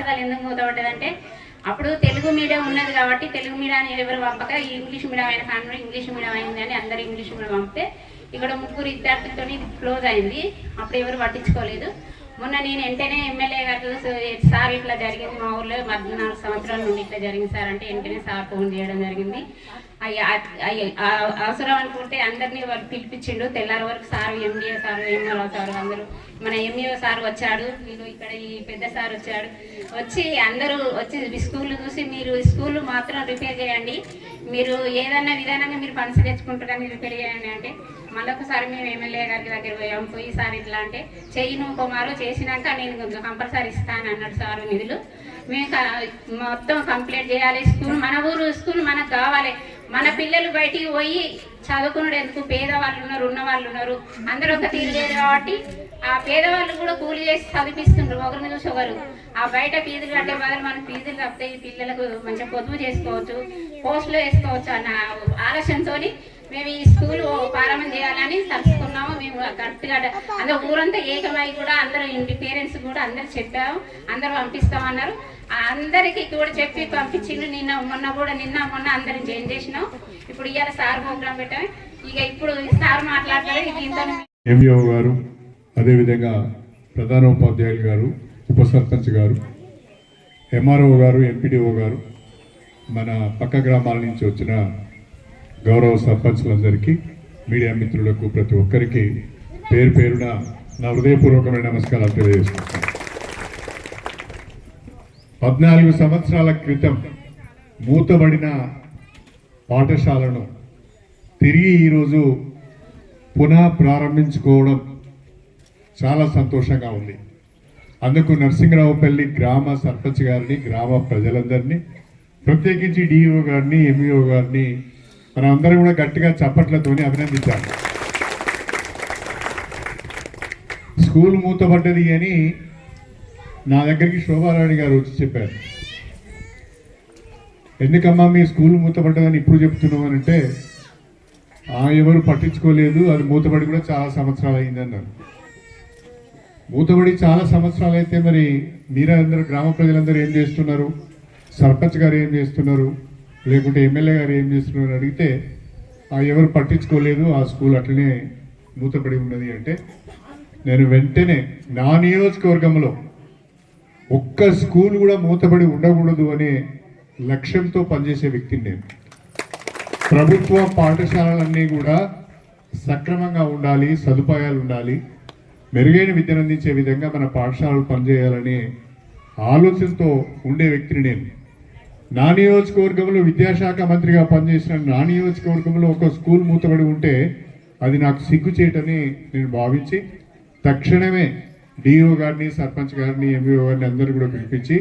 సంవత్సరాలు ఎందుకు మూతపడ్డదంటే అప్పుడు తెలుగు మీడియం ఉన్నది కాబట్టి తెలుగు మీడియాన్ని ఎవరు పంపక ఇంగ్లీష్ మీడియం అయిన కారణంలో ఇంగ్లీష్ మీడియం అయింది అని అందరూ ఇంగ్లీష్ మీడియం పంపితే ఇక్కడ 3 విద్యార్థులతో క్లోజ్ అయింది. అప్పుడు ఎవరు పట్టించుకోలేదు. మొన్న నేను వెంటనే ఎమ్మెల్యే గారు సార్ ఇట్లా జరిగింది మా ఊర్లో 14 సంవత్సరాల నుండి ఇట్లా జరిగింది సార్ అంటే వెంటనే సార్ ఫోన్ చేయడం జరిగింది. అవసరం అనుకుంటే అందరినీ వాళ్ళు పిలిపించిండు. తెల్లారి వరకు sir MDO sir MRO sir అందరూ మన ఎంఈఓ సార్ వచ్చాడు. వీళ్ళు ఇక్కడ ఈ పెద్ద సార్ వచ్చాడు. వచ్చి అందరూ వచ్చి స్కూల్ చూసి మీరు స్కూల్ మాత్రం రిపేర్ చేయండి, మీరు ఏదన్నా విధానంగా మీరు ఫండ్స్ తెచ్చుకుంటారని రిపేర్ చేయండి అంటే మళ్ళొకసారి మేము ఎమ్మెల్యే గారి దగ్గర పోయి సార్ ఇట్లా అంటే చెయ్యి నువ్వు కుమారు చేసినాక నేను కంపల్సరీ ఇస్తాను అన్నాడు సార్ నిధులు. మేము మొత్తం కంప్లీట్ చేయాలి. స్కూల్ మన ఊరు స్కూల్ మనకు కావాలి. మన పిల్లలు బయటికి పోయి చదువుకున్నాడు ఎందుకు, పేదవాళ్ళు ఉన్నారు ఉన్నవాళ్ళు ఉన్నారు అందరూ ఒక తీరు లేదు కాబట్టి ఆ పేదవాళ్ళు కూడా కూలి చేసి చదివిస్తుండ్రు ఒకరిని చూసి ఒకరు. ఆ బయట ఫీజులు కట్టే బదులు మనకు ఫీజులు కడితే పిల్లలకు మంచిగా పొదుపు చేసుకోవచ్చు, పోస్టులు వేసుకోవచ్చు అన్న ఆలోచనతో మేము ఈ స్కూల్ ప్రారంభం చేయాలని తలుచుకున్నాము. మేము కరెక్ట్గా అందరూ ఊరంతా ఏకమై కూడా అందరూ ఇంటి పేరెంట్స్ కూడా అందరు చెప్పాము, అందరూ పంపిస్తామన్నారు. అందరికీ కూడా చెప్పి పంపించిండు. నిన్న మొన్న అందరం జాయిన్ చేసినాం. ఇప్పుడు ఇవాళ సార్ ప్రోగ్రాం పెట్టాము. ఇక ఇప్పుడు సార్ మాట్లాడతారు. దీంతో ఎంఈఓ గారు, అదేవిధంగా ప్రధానోపాధ్యాయులు గారు, ఉప సర్పంచ్ గారు, ఎంఆర్ఓ గారు, ఎంపీడీఓ గారు, మన పక్క గ్రామాల నుంచి వచ్చిన గౌరవ సర్పంచ్లందరికీ, మీడియా మిత్రులకు, ప్రతి ఒక్కరికి పేరు పేరున నా హృదయపూర్వకమైన నమస్కారాలు తెలియజేస్తున్నాను. 14 సంవత్సరాల క్రితం మూతబడిన పాఠశాలను తిరిగి ఈరోజు పునః ప్రారంభించుకోవడం చాలా సంతోషంగా ఉంది. అందుకు నరసింగరావుపల్లి గ్రామ సర్పంచ్ గారిని, గ్రామ ప్రజలందరినీ, ప్రత్యేకించి డిఈఓ గారిని, ఎంఈఓ గారిని మనం అందరం కూడా గట్టిగా చప్పట్లతోని అభినందించాలి. స్కూల్ మూతపడ్డది అని నా దగ్గరికి శోభారాణి గారు వచ్చి చెప్పారు. ఎందుకమ్మా మీ స్కూల్ మూతపడ్డదని ఇప్పుడు చెప్తున్నాం అని అంటే ఎవరు పట్టించుకోలేదు, అది మూతపడి కూడా చాలా సంవత్సరాలు అయిందన్నారు. మూతపడి చాలా సంవత్సరాలు అయితే మరి మీరందరూ గ్రామ ప్రజలందరూ ఏం చేస్తున్నారు, సర్పంచ్ గారు ఏం చేస్తున్నారు, లేకుంటే ఎమ్మెల్యే గారు ఏం చేస్తున్నారు అడిగితే ఎవరు పట్టించుకోలేదు, ఆ స్కూల్ అట్లనే మూతపడి ఉన్నది అంటే నేను వెంటనే నా నియోజకవర్గంలో ఒక్క స్కూల్ కూడా మూతపడి ఉండకూడదు అనే లక్ష్యంతో పనిచేసే వ్యక్తిని నేను. ప్రభుత్వ పాఠశాలలన్నీ కూడా సక్రమంగా ఉండాలి, సదుపాయాలు ఉండాలి, మెరుగైన విద్యను అందించే విధంగా మన పాఠశాలలు పనిచేయాలనే ఆలోచనతో ఉండే వ్యక్తిని నేను. నా నియోజకవర్గంలో విద్యాశాఖ మంత్రిగా పనిచేసిన నా నియోజకవర్గంలో ఒక స్కూల్ మూతబడి ఉంటే అది నాకు సిగ్గుచేటని నేను భావించి తక్షణమే డిఓ గారిని, సర్పంచ్ గారిని, ఎంఈఓ గారిని అందరూ కూడా పిలిపించి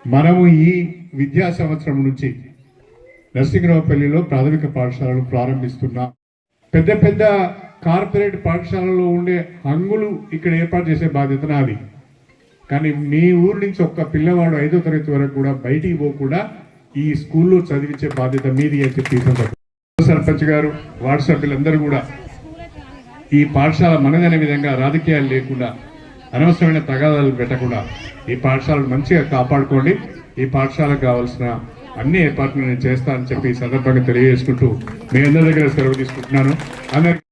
మనము ఈ విద్యా సంవత్సరం నుంచి నరసింగరావుపల్లిలో ప్రాథమిక పాఠశాలను ప్రారంభిస్తున్నాం. పెద్ద పెద్ద కార్పొరేట్ పాఠశాలలో ఉండే హంగులు ఇక్కడ ఏర్పాటు చేసే బాధ్యత నాది. కానీ మీ ఊరు నుంచి ఒక్క పిల్లవాడు 5వ తరగతి వరకు కూడా బయటికి పోకుండా ఈ స్కూల్లో చదివించే బాధ్యత మీది అని చెప్పి సర్పంచ్ గారు, వార్డు సభ్యులందరూ కూడా ఈ పాఠశాల మనదనే విధంగా రాజకీయాలు లేకుండా, అనవసరమైన తగాదాలు పెట్టకుండా ఈ పాఠశాలను మంచిగా కాపాడుకోండి. ఈ పాఠశాలకు కావాల్సిన అన్ని ఏర్పాట్లు నేను చేస్తానని చెప్పి ఈ సందర్భంగా తెలియజేసుకుంటూ మీ అందరి దగ్గర సెలవు తీసుకుంటున్నాను. అందరికీ